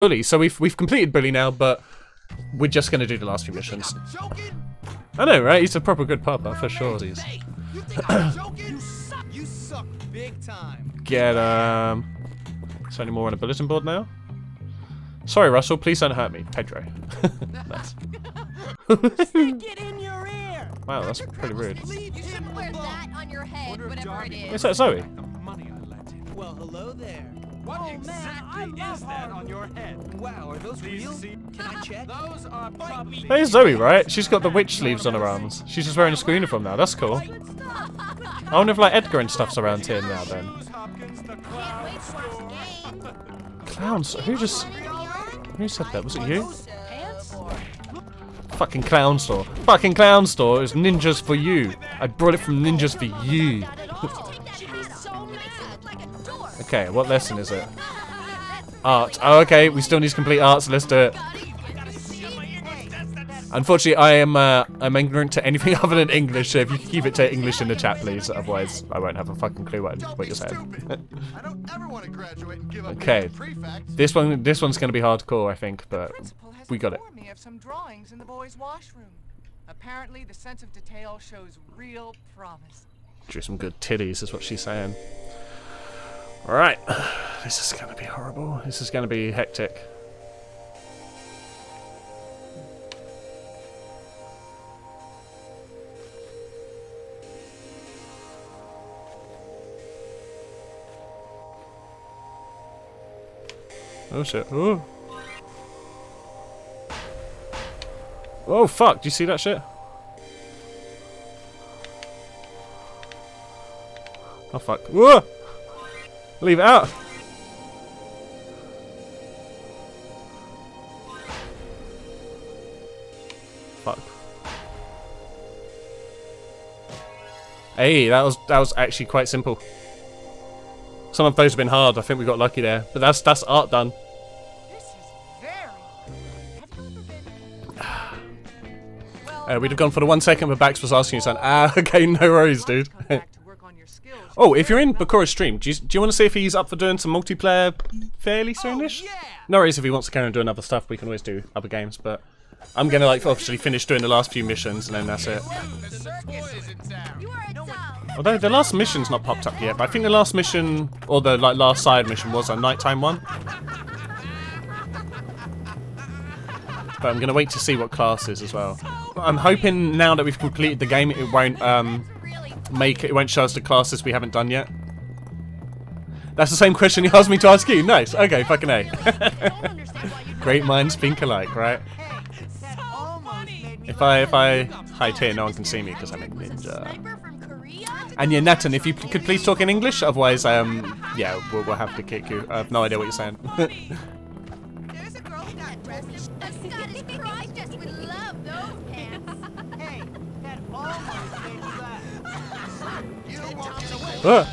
Bully. So we've completed Bully now, but we're just gonna do the last few missions. I know, right? He's a proper good papa for sure. He's. You suck big time. Get Is there any more on a bulletin board now? Sorry, Russell. Please don't hurt me, Pedro. Nice. Get in your ear. Wow, that's pretty rude. You shouldn't wear that on your head, whatever it is. Is that Zoe? Well, hello there. What exactly is that on your head? Wow, are those real? Can I check? Those are probably... Hey, Zoe, right? She's got the witch sleeves on her arms. She's just wearing a school uniform now. That's cool. I wonder if like Edgar and stuff's around here now then. Can't wait to watch the game. Clowns? Who said that? Was it you? Pants? Fucking clown store. Fucking clown store. It was ninjas for you. I brought it from ninjas for you. Okay, what lesson is it? Art. Oh, okay. We still need to complete art, so let's do it. Unfortunately, I'm ignorant to anything other than English, so if you can keep it to English in the chat, please. Otherwise, I won't have a fucking clue what you're saying. Okay. This one's gonna be hardcore, I think, but we got it. Me of some drawings in the boys' washroom. Apparently, the sense of detail shows real promise. Drew some good titties, is what she's saying. Alright. This is gonna be horrible. This is gonna be hectic. Oh shit. Oh. Oh fuck, do you see that shit? Oh fuck. Whoa! Leave it out! Fuck. Hey, that was actually quite simple. Some of those have been hard. I think we got lucky there, but that's art done. This is very. We'd have gone for the 1 second, but Bax was asking you something. Ah, okay, no worries, dude. Oh, if you're in Bakura's stream, do you want to see if he's up for doing some multiplayer fairly soonish? Yeah. No worries if he wants to carry on doing other stuff. We can always do other games, but I'm gonna like obviously finish doing the last few missions and then that's it. Although the last mission's not popped up yet, but I think the last mission or the like last side mission was a nighttime one. But I'm gonna wait to see what class is as well. I'm hoping now that we've completed the game, it won't it won't show us the classes we haven't done yet. That's the same question he asked me to ask you. Nice. Okay, fucking A. Great minds think alike, right? If I hide here, no one can see me because I'm a ninja. And yeah, Nathan, if you could please talk in English, otherwise, yeah, we'll have to kick you. I have no idea what you're saying. There's a girl who got dressed as a Scottish priestess. We love those pants. Hey, that almost made me laugh. You walked away. That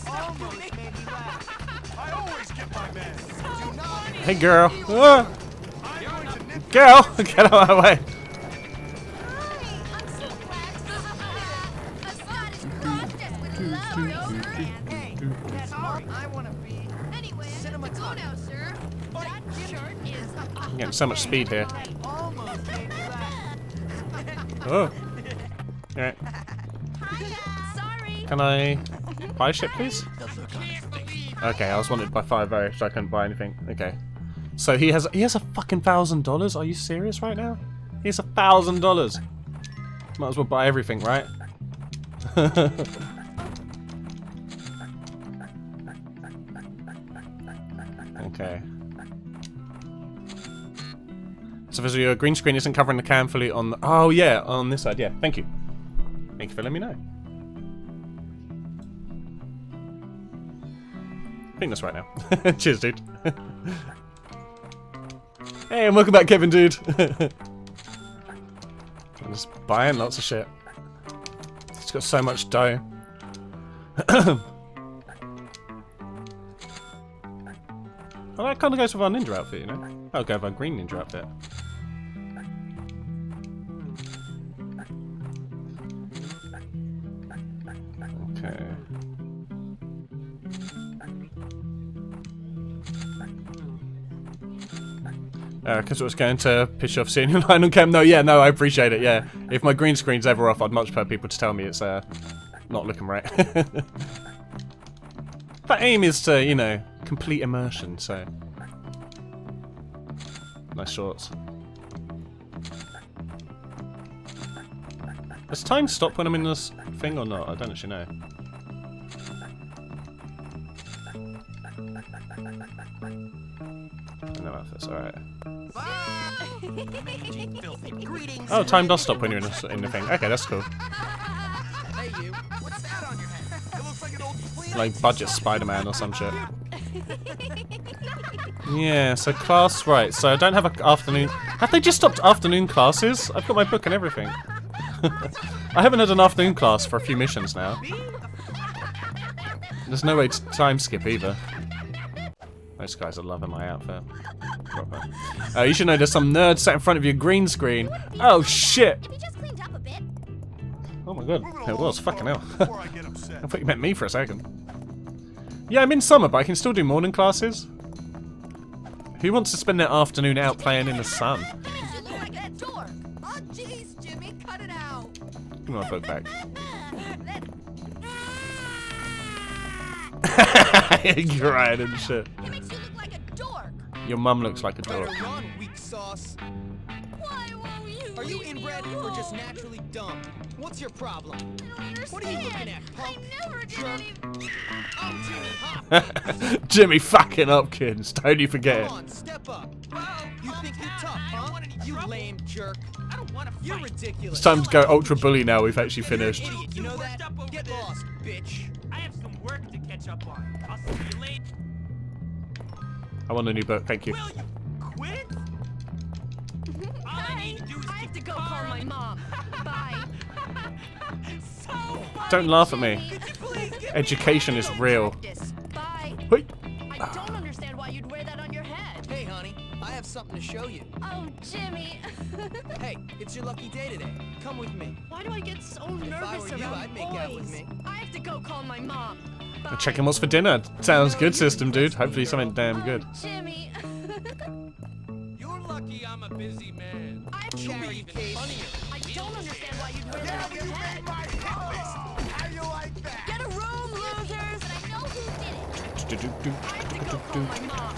almost made me laugh. I always get my man. Hey, girl. Girl, get out of my way. I'm so glad a Scottish priestess. We love those pants. Hey, that's all I want to be. Anyway, go now, sir. That shirt is. I'm getting so much speed here. That almost made me laugh. Oh. Alright. Sorry. Can I buy shit, please? Okay, I was wanted by 5 so I couldn't buy anything. Okay. So he has a fucking $1,000? Are you serious right now? He has $1,000. Might as well buy everything, right? Okay. So Fizzle, your green screen isn't covering the cam fully on the... Oh yeah, on this side, yeah. Thank you. Thank you for letting me know. I think that's right now. Cheers, dude. Hey, and welcome back, Kevin, dude. I'm just buying lots of shit. It's got so much dough. Well, that kind of goes with our ninja outfit, you know? I'll go with our green ninja outfit. Okay. Because it was going to piss you off seeing your line on cam. No, yeah, no, I appreciate it, yeah. If my green screen's ever off, I'd much prefer people to tell me it's not looking right. But aim is to, you know, complete immersion, so. Nice shorts. Does time stop when I'm in this thing or not? I don't actually know. No outfits, alright. Oh, time does stop when you're in the thing. Okay, that's cool. Hey, you. What's that on your head? It looks like an old Like budget Spider-Man or some shit. Yeah, so class, right. So I don't have an afternoon. Have they just stopped afternoon classes? I've got my book and everything. I haven't had an afternoon class for a few missions now. There's no way to time skip either. Those guys are loving my outfit. Proper. You should know there's some nerd sat in front of your green screen. Oh shit! If you just cleaned up a bit. Oh my god, it was fucking hell. I thought you meant me for a second. Yeah, I'm in summer, but I can still do morning classes. Who wants to spend their afternoon out playing in the sun? You look like a dork. Oh jeez, Jimmy, cut it out. Give me my book back. You're right and shit. It makes you look like a dork. Your mum looks like a dork. Better run, weak sauce. Why won't you? Are you leave me inbred or alone? just naturally dumb? What's your problem? I don't What are you looking understand. at, punk? I never did any. Oh, Jimmy, hop. Jimmy fucking Hopkins, don't you forget Come it. on, step up. Well, You think you're tough, I don't huh? want any You trouble. lame jerk. I don't want to fight. You're ridiculous. It's time to go ultra bully now, we've actually You're an finished. idiot, you know that? Up over Get this. lost, bitch. I have some work to catch up on. I'll see you later. I want a new book, thank you. Will you quit? All I need to do is I have kick to the go car call my in. mom. Bye. So funny. Don't laugh at me. Could you please give me Education is real. Practice. Bye. Wait. I don't understand why you'd wear that on your head. Hey, honey, I have something to show you. Oh, Jimmy. Hey, it's your lucky day today. Come with me. Why do I get so I nervous were you, around I'd make out with me. I have to go call my mom. Bye. Checking what's for dinner. Sounds good, system dude. Hopefully something damn good. Oh, Jimmy. You're lucky I'm a busy man. I'm Carry case. I don't understand why you'd wear that on your head. How you like that? Get a room, losers. But I know who did it. I have to go call my mom.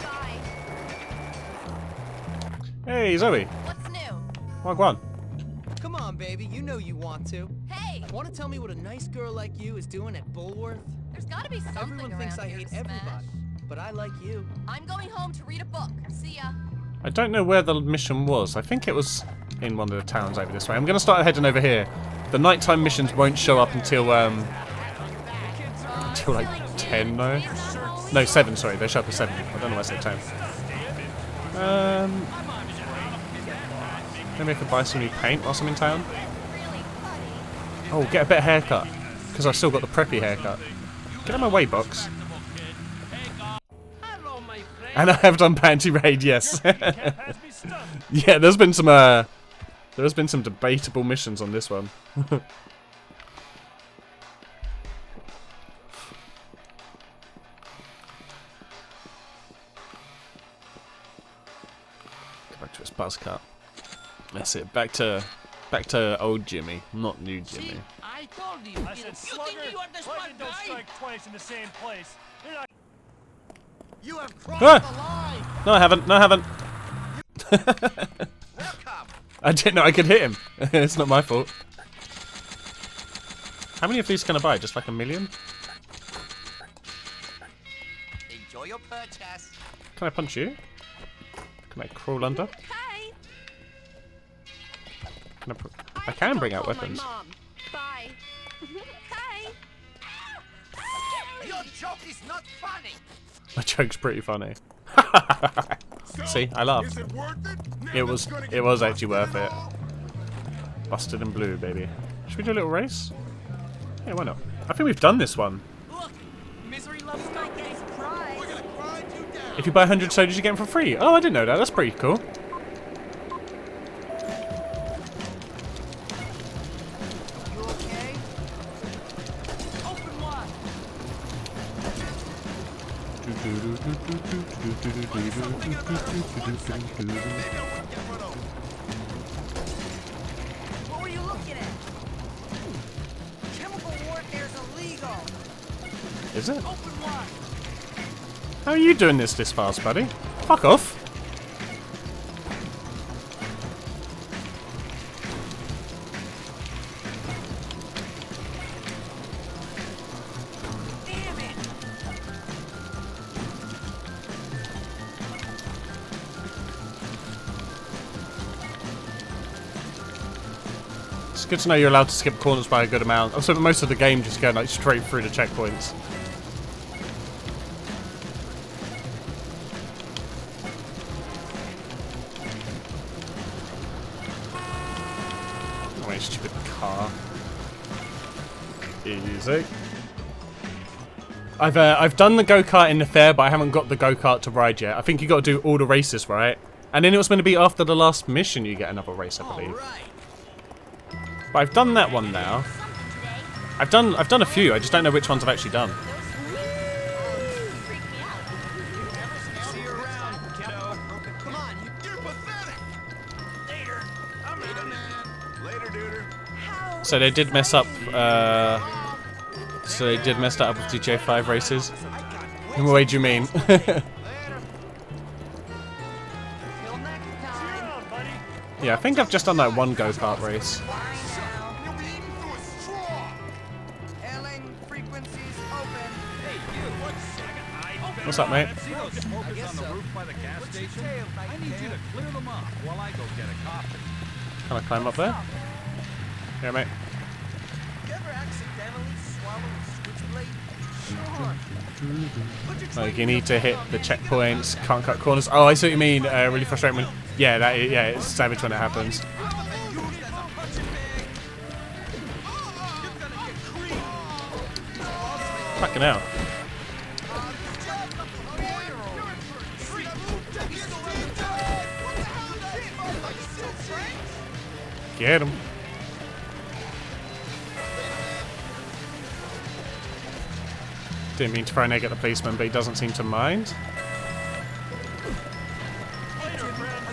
Bye. Hey, Zoe. What's new? Wagwan. Come on, baby. You know you want to. Hey, Want to tell me what a nice girl like you is doing at Bulworth? there's gotta be something Everyone around thinks I here hate to smash. everybody, but I like you. I'm going home to read a book. See ya. I don't know where the mission was. I think it was in one of the towns over this way. I'm going to start heading over here. The nighttime missions won't show up until like 10 though. No, 7, sorry. They show up at 7. I don't know why I said 10. Maybe I could buy some new paint whilst I'm in town. Oh, get a better haircut. Because I've still got the preppy haircut. Get out of my way, box. Hello, my friend. And I have done Panty Raid, yes. Has me stumped. Yeah, there's been some debatable missions on this one. Go back to his buzz cut. That's it. Back to old Jimmy, not new Jimmy. I told you. I said, you slugger, think you are the smart lightning don't guy? strike twice in the same place. You're not You have crossed Ah! the line. No, I haven't. No, I haven't. Welcome. I didn't know I could hit him. It's not my fault. How many of these can I buy? Just like 1 million? Enjoy your purchase. Can I punch you? Can I crawl under? Hi. Can I can bring out weapons. Mom. Bye. Hi. Your joke is not funny. My joke's pretty funny. See, I laughed. It was actually worth it. Busted in blue, baby. Should we do a little race? Yeah, why not? I think we've done this one. Look, misery loves company. Surprise. If you buy 100 sodas, you get them for free. Oh, I didn't know that. That's pretty cool. You okay? Open wide. What were you looking at? Chemical warfare's illegal. Is it? Open wide. How are you doing this fast, buddy? Fuck off. Damn it. It's good to know you're allowed to skip corners by a good amount. Also, most of the game just go like straight through the checkpoints. Oh, wait, stupid car. Easy. I've done the go-kart in the fair, but I haven't got the go-kart to ride yet. I think you got to do all the races, right? And then it was going to be after the last mission you get another race, I believe. But I've done that one now. I've done a few. I just don't know which ones I've actually done. See you around, kiddo. Come on, you're pathetic. Later. I'm out of it. Later, duder. So they did mess up. So they did mess that up with GTA 5 races. In what way do you mean? Till next time. Down, buddy. Yeah, I think I've just done like one go-kart race. Bye now. You'll be eaten through a straw. Ailing frequencies open. Hey, you. 1 second. What's up, mate? See those smokers on the roof by the gas station? I need you to clear them off while I go get a coffee. Can I climb up there? Yeah, mate. You ever accidentally swallow a switchblade? Sure. Like you need to hit the checkpoints, can't cut corners. Oh, I see what you mean. Really frustrating when. Yeah, it's savage when it happens. Fucking hell. Get him. Didn't mean to throw an egg at the policeman, but he doesn't seem to mind. Later, friend.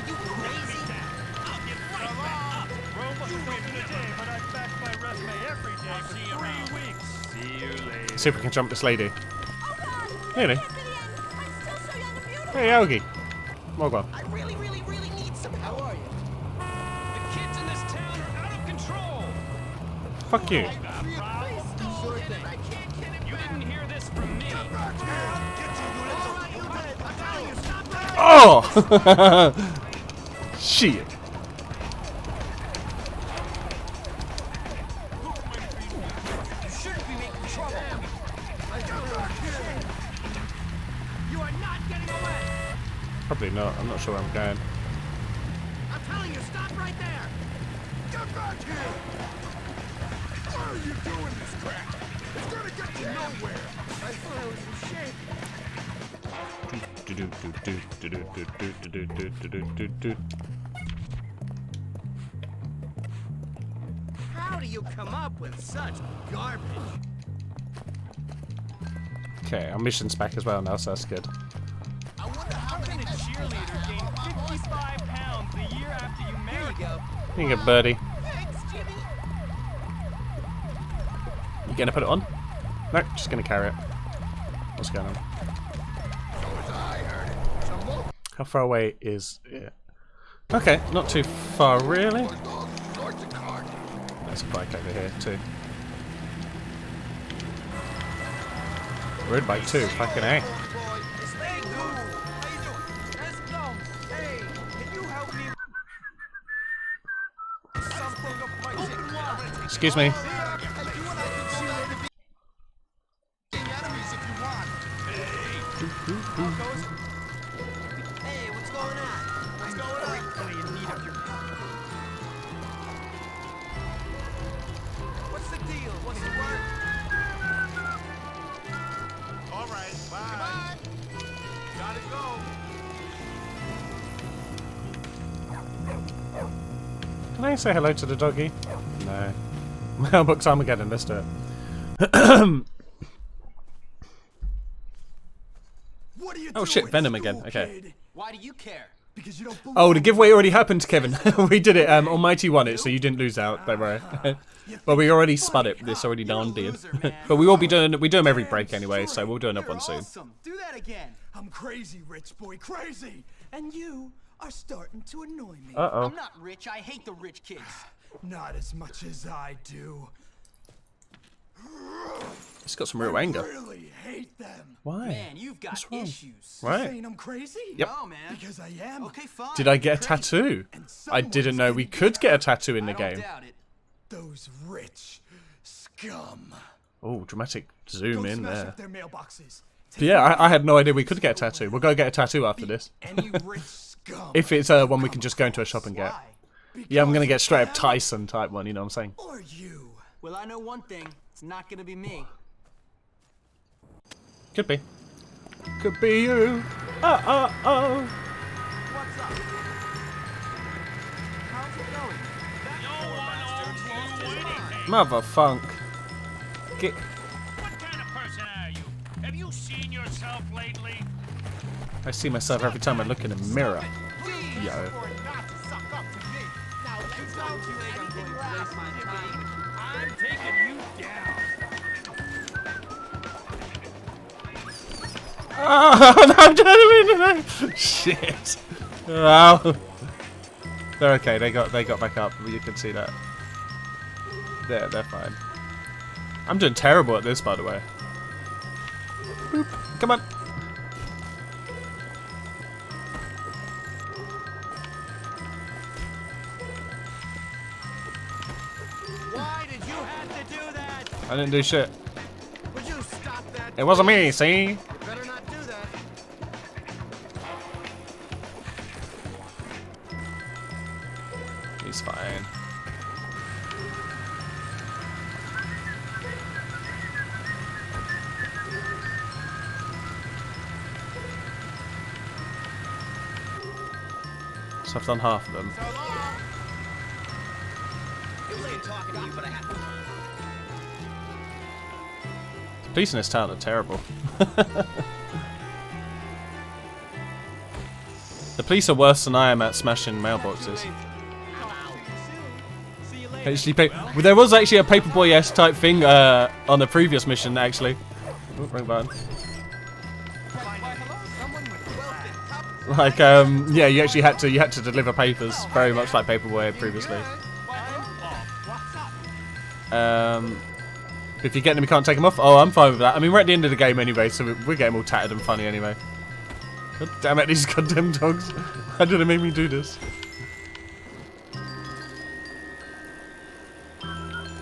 Rome wasn't built in a day, but I've backed my resume every day for 3 weeks. See you later. See if we can jump this lady. Really? I'm still so young and beautiful. Hey, Yogi. Mogwai. I really need some help. How are you? The kids in this town are out of control. Fuck you. You didn't hear this from me. Oh! Shit. You shouldn't be making trouble. You are not getting away. Probably not. I'm not sure where I'm going. I'm telling you, stop right there. Get back here. Why are you doing this crap? It's gonna get you nowhere. I thought I was in shape. How do you come up with such garbage? Okay, our mission's back as well now, so that's good. I wonder how How can a cheerleader gain 55 pounds the year after you There marry? you go. You can get birdie. Thanks, Jimmy. You gonna put it on? No, just gonna carry it. What's going on? How far away is it? Okay, not too far really. There's a bike over here too. Road bike too, fucking A. Hey, Lou. How you doing? Let's go. Hey, can you help me? Something up my ticket. Excuse me. Hey, what's going on? What's going on? Really in need of your... What's the deal? What's the word? All right, bye. Gotta go. Can I say hello to the doggy? No. Mailbox Armageddon, let's do it. What are you Oh shit, Venom again. Okay. Why do you care? Because you don't believe Oh, the giveaway already happened, Kevin. We did it. Almighty won it, so you didn't lose out. Don't worry. But we already spud it. It's already done, dude. But we will be doing. We do them every break anyway, so we'll do another one soon. Awesome. Do that again. I'm crazy, rich boy, crazy. And you are starting to annoy me. Uh I'm not rich. I hate the rich kids. Not as much as I do. It's got some real anger. Really hate them. Why? Man, you've got What's wrong? issues. Right. Saying I'm crazy? Yep. No, man. Because I am. Okay, fine. Did I get a tattoo? I didn't know we could get a tattoo in the I don't game. doubt it. Those rich scum. Oh, dramatic zoom Go in smash there. up their mailboxes. But yeah, I had no idea we could get a tattoo. We'll go get a tattoo after this. Any rich scum. If it's one we can just go into a shop and get. Why? Yeah, I'm gonna get straight up Tyson type one. You know what I'm saying? Or you. Well, I know one thing. It's not gonna be me. Could be. Could be you. Oh. What's up? How's it going? That poor bastard lost his mind. Motherfunk. Get. What kind of person are you? Have you seen yourself lately? I see myself every time I look in a mirror. Yo. I'm taking you down. Oh no! Shit. Oh. They're okay. They got back up. You can see that. They're fine. I'm doing terrible at this, by the way. Boop. Come on. Why did you have to do that? I didn't do shit. Would you stop that? It wasn't me. See? You better not do that. He's fine. So I've done half of them. It was good talking to you, but I have to. The police in this town are terrible. The police are worse than I am at smashing mailboxes. Actually, well, there was actually a Paperboy-esque type thing on the previous mission, actually. Oh, wrong button. Like, yeah, you actually had to deliver papers, very much like Paperboy previously. If you get them, you can't take them off. Oh, I'm fine with that. I mean, we're at the end of the game anyway, so we're getting all tattered and funny anyway. God damn it, these goddamn dogs! How did they make me do this?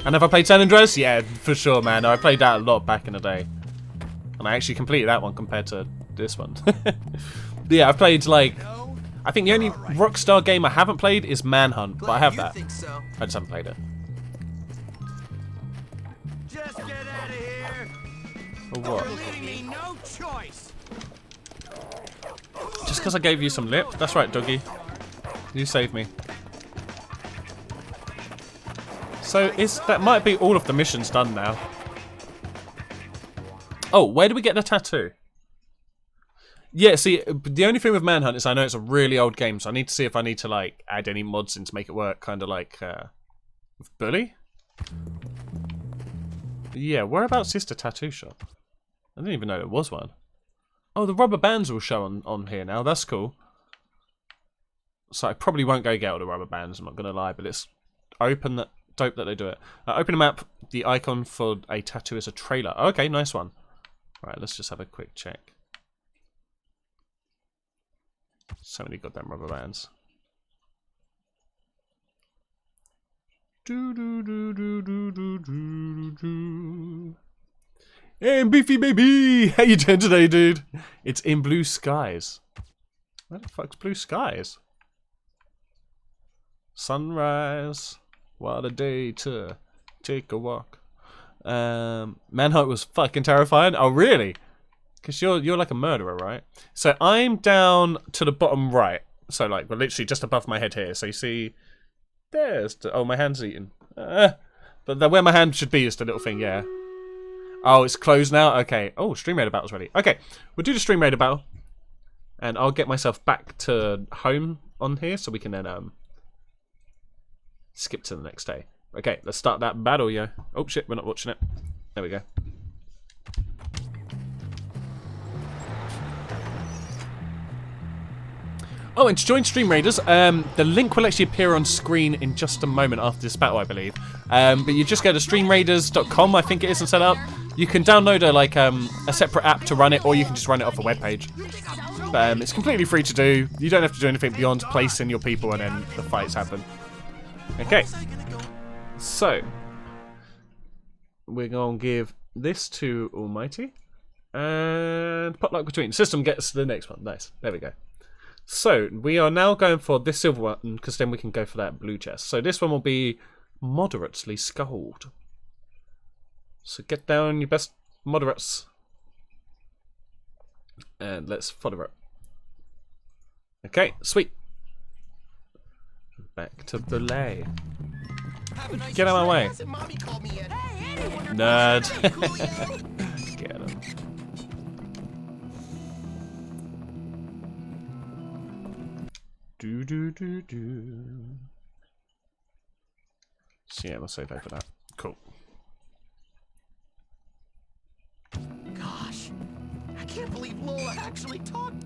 And have I played San Andreas? Yeah, for sure, man. I played that a lot back in the day. And I actually completed that one compared to this one. Yeah, I've played, like... I think the only Rockstar game I haven't played is Manhunt, but I have that. Think so. I just haven't played it. Just get out of here. Or what? You're leaving me no choice. Just because I gave you some lip? That's right, doggy. You saved me. So, that might be all of the missions done now. Oh, where do we get the tattoo? Yeah, see, the only thing with Manhunt is I know it's a really old game, so I need to see if I need to, like, add any mods in to make it work, kind of like, with Bully? Yeah, whereabouts is the tattoo shop? I didn't even know there was one. Oh, the rubber bands will show on here now, that's cool. So I probably won't go get all the rubber bands, I'm not going to lie, but it's dope that they do it. Open a map, the icon for a tattoo is a trailer. Okay, nice one. Right, let's just have a quick check. So many goddamn rubber bands. Hey, Beefy baby! How you doing today, dude? It's in blue skies. Where the fuck's blue skies? Sunrise. What a day to take a walk. Manhunt was fucking terrifying. Oh, really? Because you're like a murderer, right? So I'm down to the bottom right. So like we're literally just above my head here. So you see, there's oh, my hand's eaten. But where my hand should be is the little thing, yeah. Oh, it's closed now. Okay. Oh, Stream Raider battle's ready. Okay, we'll do the Stream Raider battle. And I'll get myself back to home on here so we can then skip to the next day. Okay, let's start that battle, yo. Oh shit, we're not watching it. There we go. Oh, and to join Stream Raiders, the link will actually appear on screen in just a moment after this battle, I believe. But you just go to streamraiders.com, I think it is, and set up. You can download a separate app to run it, or you can just run it off a webpage. It's completely free to do. You don't have to do anything beyond placing your people and then the fights happen. Okay. So, we're going to give this to Almighty. And potluck between. System gets the next one. Nice. There we go. So, we are now going for this silver one, because then we can go for that blue chest. So this one will be moderately skulled. So get down your best moderates. And let's follow it. Okay, sweet. Back to Belay. Get out of my way. Nerd. Get him. Do. So yeah, we'll save over that. Cool. Gosh, I can't believe Lola actually talked.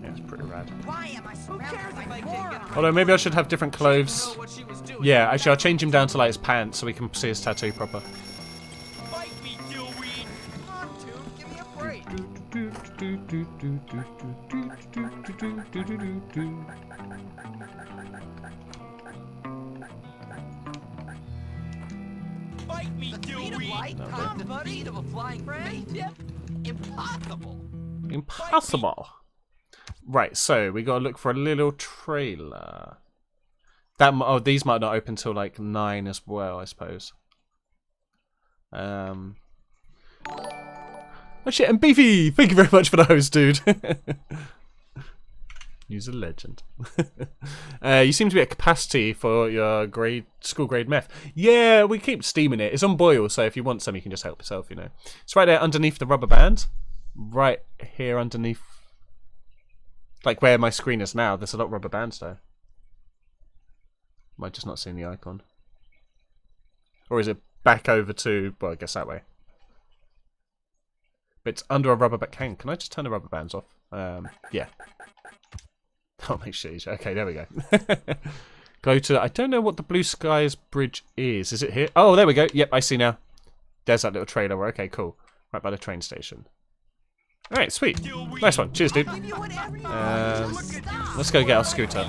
Yeah, it's pretty rad. Why am I surrounded by morons? Although maybe I should have different clothes. Yeah, actually I'll change him down to like his pants so we can see his tattoo proper. Fight me, Dewey! Come on, dude, give me a break. Fight me, Dewey! The speed of a flying mastiff? Impossible. Impossible. Right, so we gotta look for a little trailer. These might not open till like 9 as well, I suppose. Oh shit, and Beefy! Thank you very much for the host, dude. You're a legend. You seem to be at capacity for your school grade meth. Yeah, we keep steaming it. It's on boil, so if you want some, you can just help yourself, you know. It's right there underneath the rubber band. Right here underneath. Like where my screen is now. There's a lot of rubber bands though. Am I just not seeing the icon? Or is it back over to, well, I guess that way. But it's under a rubber band. Can I just turn the rubber bands off? Yeah. I'll make sure. Okay, there we go. Go to, I don't know what the Blue Skies Bridge is. Is it here? Oh, there we go. Yep, I see now. There's that little trailer. Okay, cool. Right by the train station. Alright, sweet. Nice one. Cheers, dude. Let's go get our scooter.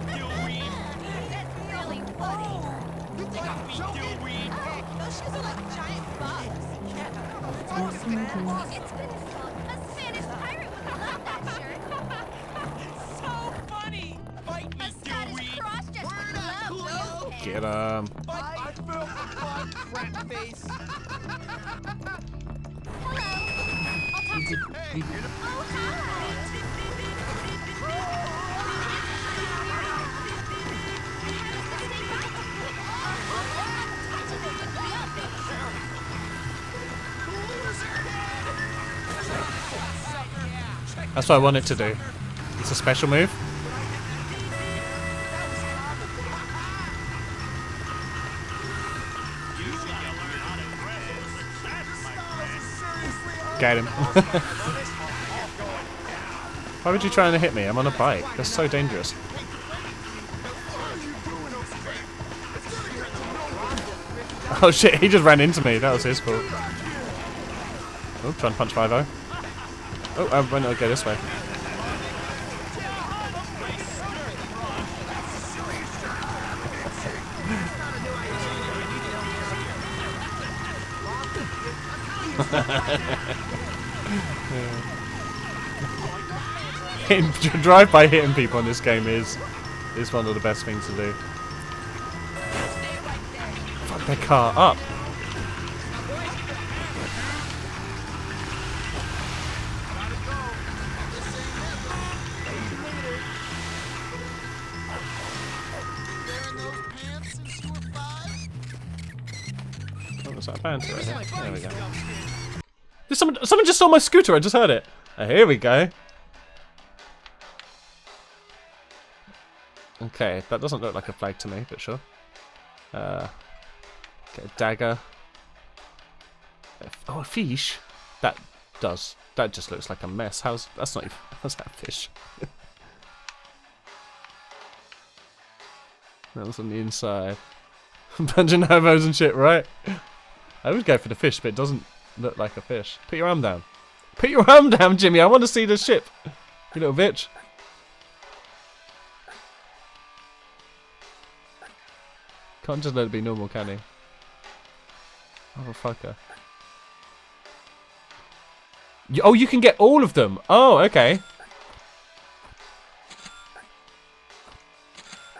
Get him. I built a fun crap face. That's what I wanted to do. It's a special move. Get him. Why would you try and hit me? I'm on a bike. That's so dangerous. Oh shit, he just ran into me. That was his fault. Oh, trying to punch 5-0. Oh, I went to go this way. Drive-by hitting people in this game is one of the best things to do. Fuck their car up. Oh, was that a banter right here? There we go. Did someone just saw my scooter? I just heard it. Oh, here we go. Okay, that doesn't look like a flag to me, but sure. Get a dagger. Oh, a fish. That does. That just looks like a mess. That's not even. How's that a fish? That was on the inside. Bunch of hobos and shit, right? I would go for the fish, but it doesn't look like a fish. Put your arm down. Put your arm down, Jimmy. I want to see the ship. You little bitch. Can't just let it be normal, can he? Oh, fucker. Oh, you can get all of them. Oh, okay.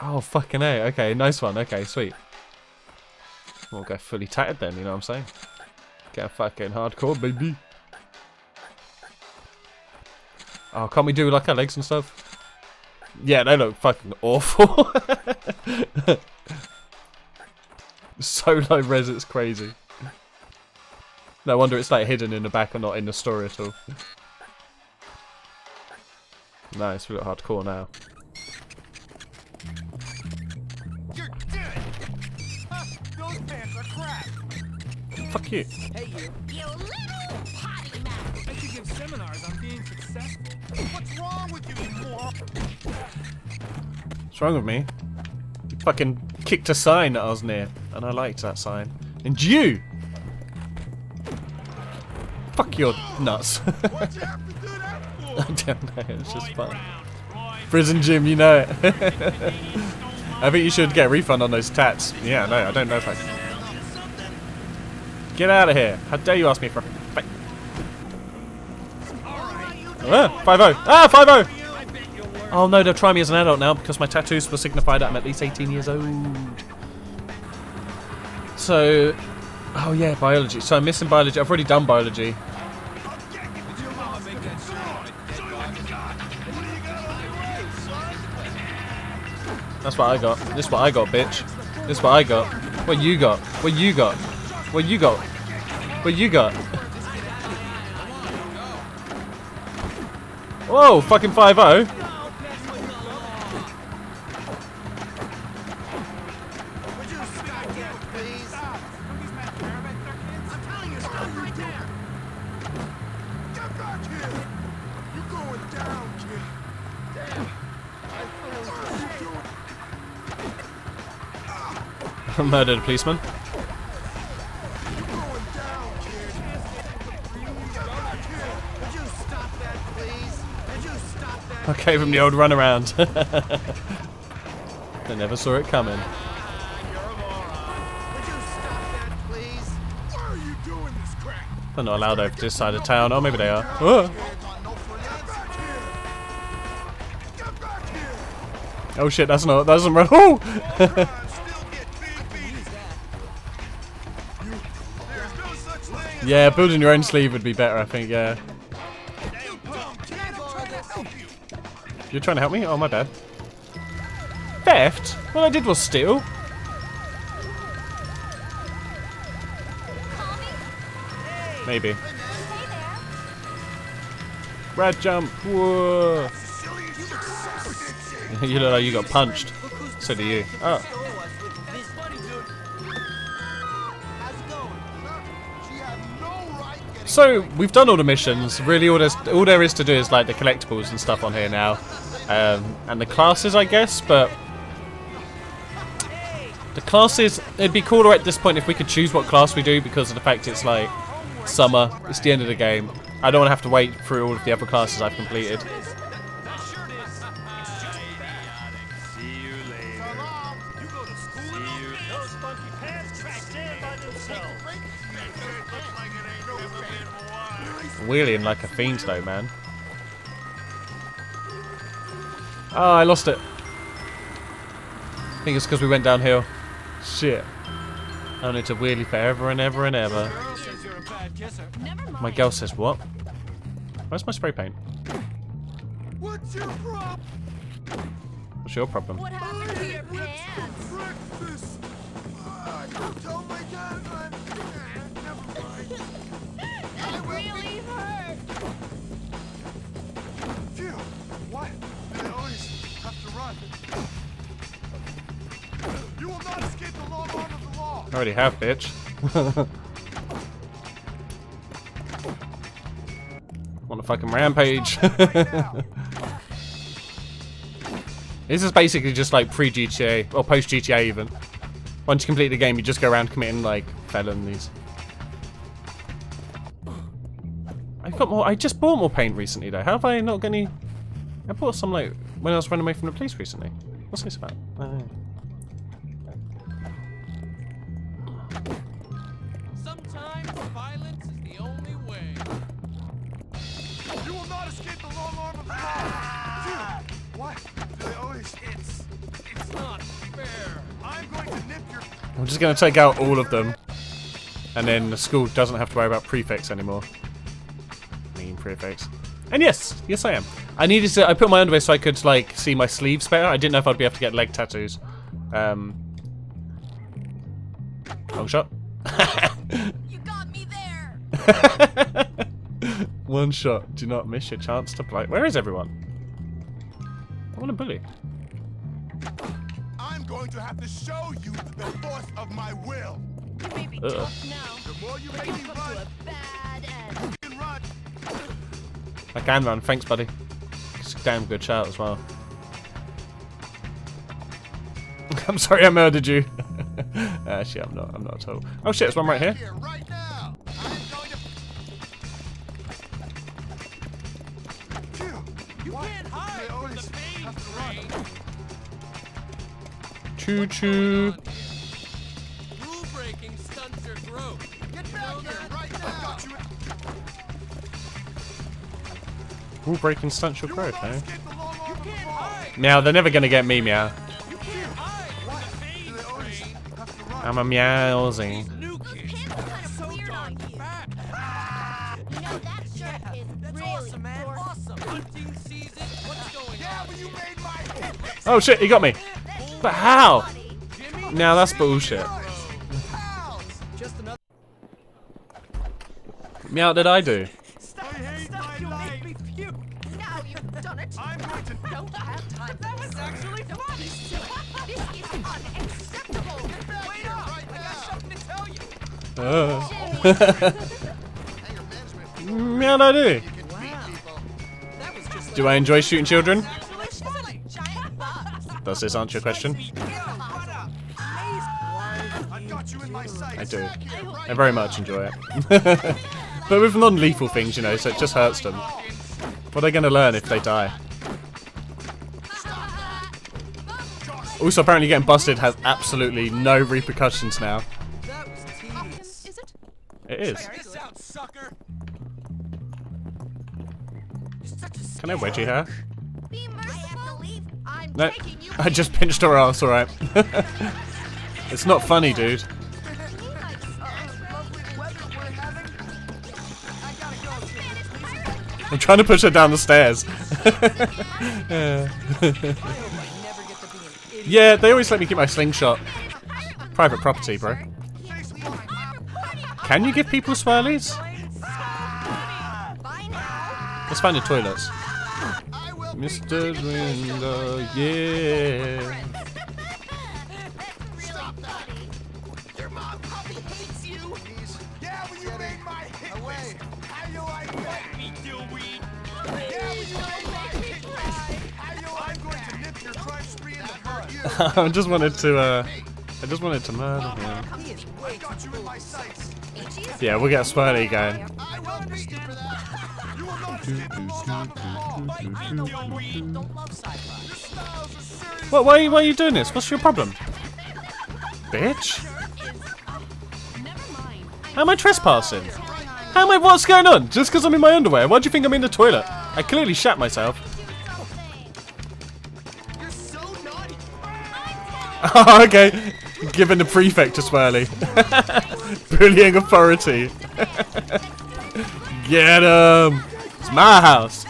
Oh, fucking A. Okay, nice one. Okay, sweet. We'll go fully tatted then, you know what I'm saying? Get fucking hardcore, baby. Oh, can't we do like our legs and stuff? Yeah, they look fucking awful. So low res, it's crazy. No wonder it's like hidden in the back and not in the story at all. Nice, we got hardcore now. You're dead! Huh, those pants are crap! Fuck you. Hey, you. You little potty mouth. I should give seminars on being successful. What's wrong with you, moron? What's wrong with me? You fucking kicked a sign that I was near, and I liked that sign. And you! Fuck your nuts. What'd you have to do that for? I don't know, it's just fun. Prison gym, you know it. I think you should get a refund on those tats. Yeah, no, I don't know if I can. Get out of here. How dare you ask me for a fight? 5-0. Ah, 5-0! Oh no, they'll try me as an adult now because my tattoos will signify that I'm at least 18 years old. So, oh yeah, biology. So I'm missing biology. I've already done biology. That's what I got. This is what I got, bitch. This is what I got. What you got? What you got? What you got? What you got? Whoa, fucking 5-0. Would you stop that, please? Stop! I'm telling you, stop right there! Get back here! You're going down, kid! Damn! What are you doing? Murdered a policeman. You're going down, kid! Get back here! Would you stop that, please? Would you stop that? I gave him the old runaround. They never saw it coming. Would you stop that, please? Why are you doing this crap? They're not allowed over this side of town. Oh, maybe they are. Oh, Get back here! oh shit, that's not. That doesn't run. Oh! Still get beat. There's no such thing as Yeah, building your own sleeve would be better, I think. Yeah. you dumb kid. I'm trying to help you. You're trying to help me? Oh, my bad. Theft? What I did was steal. Maybe. Red jump. Whoa. Silly, you look so ridiculous. You look like you got punched. So do you. Oh. She had no right getting So we've done all the missions. Really, all there is to do is like the collectibles and stuff on here now, and the classes, I guess. But the classes, it'd be cooler at this point if we could choose what class we do because of the fact it's like summer. It's the end of the game. I don't want to have to wait through all of the other classes I've completed. See you later. You go to school and all that? Those funky pants tracked in by themselves. Looks like it ain't never been wild. Wheeling like a fiend though, man. Oh, I lost it. I think it's because we went downhill. Shit. I need to wheelie forever and ever and ever. Girl says you're a bad kisser. Never mind. My girl says what? Where's my spray paint? What's your problem? What's your problem? What happened to your pants? Breakfast. Don't tell my dad I'm... Never mind. I really hurt. Phew. What? They always have to run. You will not escape the long arm of the law. I already have, bitch. On a fucking rampage. This is basically just like pre-GTA, or post-GTA even. Once you complete the game, you just go around committing like felonies. I've got more. I just bought more paint recently though. How have I not got any? I bought some like when I was running away from the police recently. What's this about? Sometimes violence is the only way. You will not escape the long arm of the law. Phew. What? Do they always? It's not fair. I'm going to nip your. I'm just gonna take out all of them, and then the school doesn't have to worry about prefects anymore. Mean prefects. And yes, yes I am. I needed to. I put my underwear so I could like see my sleeves better. I didn't know if I'd be able to get leg tattoos. Long shot. You got me there. One shot. Do not miss your chance to play. Where is everyone? I want to bully. I'm going to have to show you the force of my will. You may be Ugh. tough now, The more you but make you'll me come run, to a bad end. you can run. I can run. Thanks, buddy. It's a damn good shout as well. I'm sorry I murdered you. Actually, I'm not. I'm not at all. Oh shit, there's one right here. Here, right now. I'm going to. Phew. You What? can't They hide from always the pain have to run. train. Choo choo. Rule breaking stunts your growth. Get back here, right now. Got you. Rule breaking stunts your You will growth, not eh? escape the long arm of the Can't law. hide. Meow, they're never gonna get me, meow. You can't hide from the pain Do they always train. have to run? I'm a meowsing. New Those kids pants are are kind of so weird darn on you. fat. You know, that shirt is That's really awesome, man. dorky. Awesome. Hunting season. What's going Yeah, on? but you made my hit. Oh shit, he got me. That's But how? funny. Jimmy? Now that's bullshit. Pals. Just another. Meow, did I do? I hate my You life. make me puke. Now you've done it. I'm going to. Don't have time. That was actually funny. This is unacceptable. Wait up. I got something to tell you. Anger management. Meow, did I do? You can beat people. That was just Do I enjoy shooting children? actually funny. Giant bugs. Does this answer your question? I've got you in my sights. I do. Back here, right I very much enjoy it. But with non-lethal things, you know, so it just hurts them. What are they going to learn if they die? Also, apparently getting busted has absolutely no repercussions now. That was tedious. Is it? It is. Check this out, sucker. Can I wedgie her? Be merciful. I'm No, taking you. I just pinched her ass, alright. It's not funny, dude. Lovely weather we're having. I gotta go, kid. I'm trying to push her down the stairs. Yeah, they always let me keep my slingshot. Private property, bro. Can you give people swirlies? Let's find the toilets. Mr. Window, yeah. Your mom probably hates you. Yeah, but you made my hit list. How you like that? Me do weed. Yeah, but you made my hit list. How you like I'm going to nip your crime spree in the bud. I just wanted to murder him. I got you in my sights. Yeah, we'll get a swirly going. I will beat you for that. You will not escape the long arm of the law. Don't love sci-fi. Your styles are serious. What? Why are you doing this? What's your problem, bitch? How am I trespassing? How am I? What's going on? Just because I'm in my underwear? Why do you think I'm in the toilet? I clearly shat myself. You're so naughty. Oh, okay. Giving the prefect a swirly. Bullying authority. Get him! It's my house.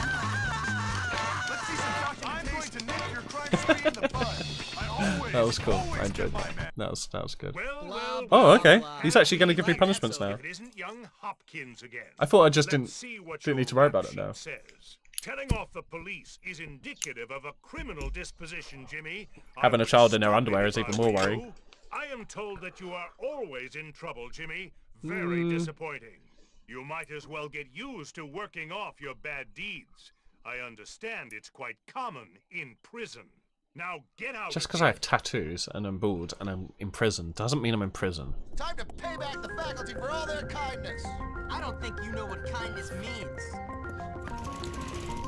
Let's see some documentation. I'm going to nip your crime spree in the bud. I always That was cool. I enjoyed that. That was good. Well, Oh, okay. He's actually going to give me punishments now. it isn't young Hopkins again. I thought I just Let's see what didn't need to your worry about rap it now. sheet says. Telling off the police is indicative of a criminal disposition, Jimmy. Having I a child would in their stop underwear it is if even I more were worrying. you. I am told that you are always in trouble, Jimmy. Very disappointing. You might as well get used to working off your bad deeds. I understand it's quite common in prison. Now get out. Just of because I have tattoos and I'm bald and I'm in prison doesn't mean I'm in prison. Time to pay back the faculty for all their kindness. I don't think you know what kindness means.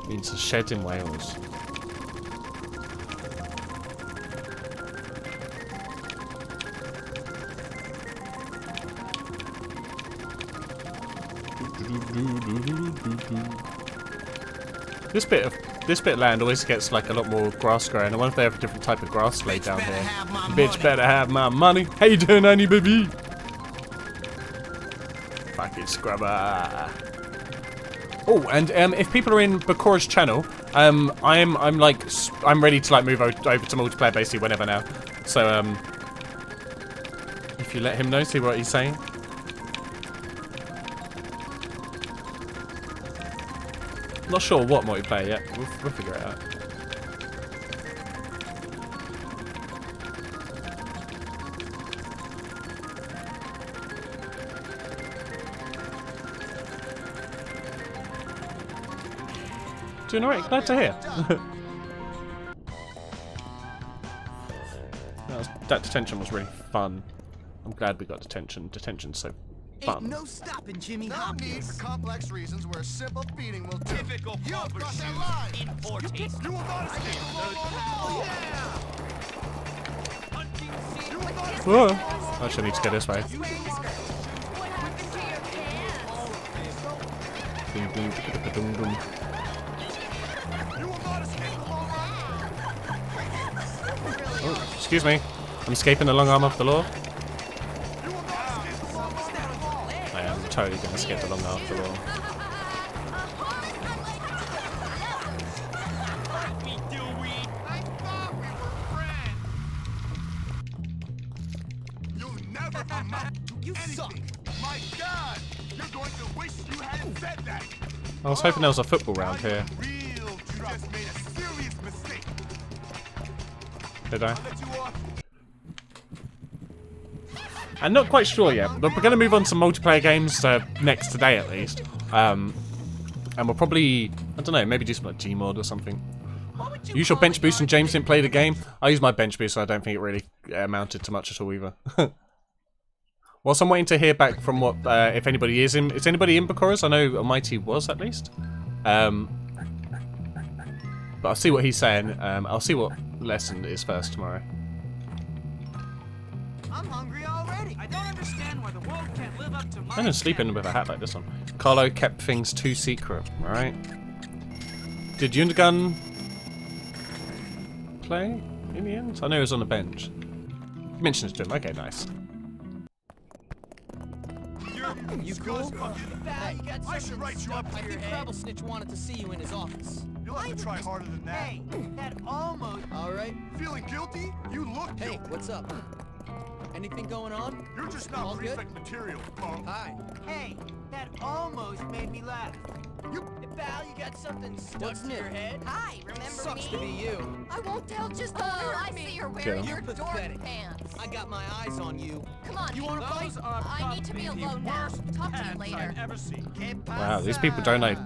It means a shed in Wales. This bit of land always gets like a lot more grass growing. I wonder if they have a different type of grass laid down here. Bitch better have my money. How you doing, honey baby? Fucking scrubber. Oh, and if people are in Bakura's channel, I'm ready to like move over to multiplayer basically whenever now. So if you let him know, see what he's saying. Not sure what multiplayer yet. We'll figure it out. Doing alright, glad to hear. That detention was really fun. I'm glad we got detention. Detention's so Ain't fun. no stopping Jimmy No need Hopkins. for complex reasons where a simple beating will do. Typical You have pauper crossed that shoes line. in poor taste. You will not escape. Hunting scene. Whoa. I actually need to go this way. What happened to your pants? Boom, boom, boom, boom, boom. Oh, excuse me. I'm escaping the long arm of the law. I am totally going to escape the long arm of the law. We do we. I thought we were friends. You'll never amount to You anything. suck. My God, you're going to wish you hadn't said that. I was hoping there was a football round here. Real, you just made a serious mistake. Did I? Let you off. I'm not quite sure yet, but we're going to move on to multiplayer games next today at least. And we'll probably, I don't know, maybe do some like Gmod or something. Use your bench boost and James didn't play the game. I used my bench boost, so I don't think it really amounted to much at all either. Whilst I'm waiting to hear back from what, if anybody is anybody in Bakura's? I know Almighty was at least. But I'll see what he's saying. I'll see what lesson is first tomorrow. I'm hungry already. I don't understand why the world can't live up to my I didn't sleep in with a hat like this one. Carlo kept things too secret, alright? Did Undergun play in the end? I know he was on the bench. You mentioned it to him. Okay, nice. You cool? Hey, I should write you up I to your think head. Snitch wanted to see you in his office. You'll have to try harder than that. Hey, that almost. All right. Feeling guilty? You look Hey, guilty. what's up? Anything going on? You're just All not good? prefect material, punk. Hi. Hey, that almost made me laugh. Pal, you got something stuck to your head? Hi, remember Sucks me? to be you. I won't tell, just don't hurt I me. see you're Get wearing him. your You're dork pathetic. pants. I got my eyes on you. Come on, You wanna fight? Those are I need to be probably alone the now. worst Talk to you pants later. I've ever seen. Wow, these people don't know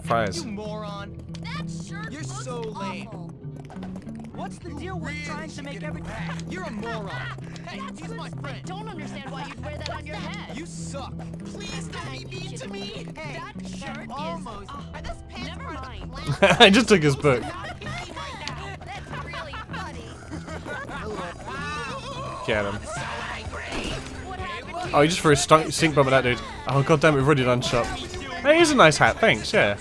fries. You moron. That shirt You're looks so lame. awful. What's the deal with trying to make everything? You're a moron. Hey, That's he's good. my I friend. don't understand why you'd wear that on your head. You suck. Please don't be mean to me. Hey, that shirt almost- is... are those pants Never part of mind. the plan? I just took his book. That's really funny. Get him. What happened? Oh, he just threw a stink bomb at that dude. Oh, goddamn, we've already done shop. Hey, here's a nice hat, thanks, yeah.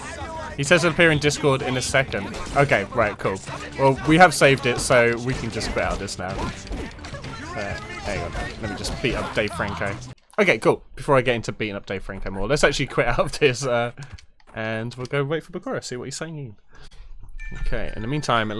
He says it'll appear in Discord in a second. Okay, right, cool. Well, we have saved it, so we can just quit out of this now. Hang on, let me just beat up Dave Franco. Okay, cool. Before I get into beating up Dave Franco more, let's actually quit out of this, and we'll go wait for Bakura, see what he's saying. Okay, in the meantime, let's